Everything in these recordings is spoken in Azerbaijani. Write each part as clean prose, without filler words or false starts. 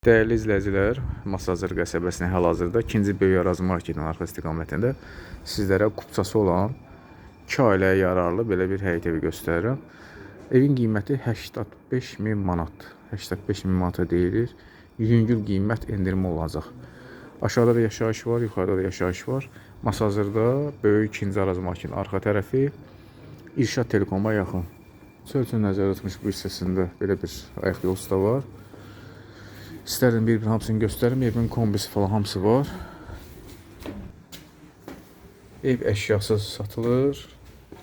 Dəyərli izləyicilər, Masazır qəsəbəsinin hal-hazırda 2-ci böyük ərazi marketin arxa istiqamətində sizlərə kupçası olan 2 ailəyə yararlı belə bir həyət evi göstərirəm. Evin qiyməti 85.000 manat. 85.000 manata deyilir. Yüngül qiymət endirmə olacaq. Aşağıda da yaşayış var, yuxarıda da yaşayış var. Masazırda böyük 2-ci ərazi marketin arxa tərəfi İrşad Telekoma yaxın. Çöl üçün nəzərdə tutmuş bu hissəsində belə bir ayaq yolu da var. İstərdim bir hamısını göstərim. Evin kombisi falan hamısı var. Ev əşyası satılır.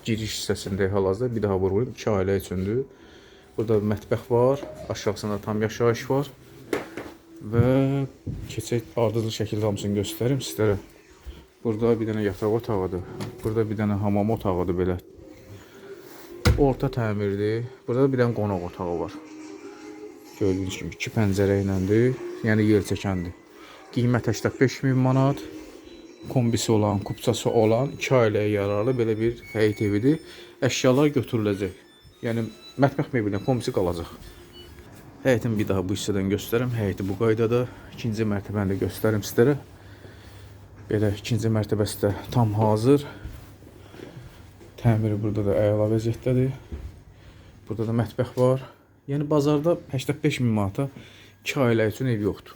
Giriş hissəsində hal-hazırda bir daha vurğulayım. 2 ailə üçündür. Burada mətbəx var. Aşağısında tam yaşayış var. Və keçək ardıcıl şəkildə hamısını göstərim sizlərə. Burada bir dənə yataq otağıdır. Burada bir dənə hamam otağıdır belə. Orta təmirdir. Burada bir dənə qonaq otağı var. Gördüyünüz kimi 2 pəncərə iləndir, yəni yer çəkəndir. Qiymət 85.000 manat, kombisi olan, kupçası olan 2 ailəyə yararlı belə bir həyət evidir. Əşyalar götürüləcək. Yəni mətbəx mebelinin kombisi qalacaq. Həyətin bir daha bu hissədən göstərim. Həyəti bu qaydada. 2-ci mərtəbəni də göstərim sizlərə. Belə 2-ci mərtəbəsi də tam hazır. Təmiri burada da əla vəziyyətdədir. Burada da mətbəx var. Yəni bazarda 85.000 manata 2 ailə üçün ev yoxdur.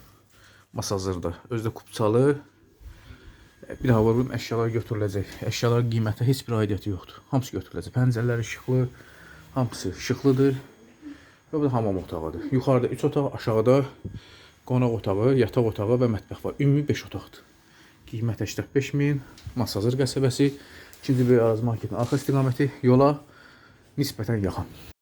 Masazırda. Özü də kupçalı. Bir daha vurğulayım, əşyalar götürüləcək. Əşyaların qiymətə heç bir aidiyyəti yoxdur. Hamısı götürüləcək. Pəncərələr işıqlı. Hamısı işıqlıdır. Və bu da hamam otağıdır. Yuxarıda 3 otaq, aşağıda qonaq otağı, yataq otağı və mətbəx var. Ümumi 5 otaqdır. Qiymət 85.000. Masazır qəsəbəsi. 2-ci böyük ərazi marketin arxa istiqaməti yola nisbətən yaxın.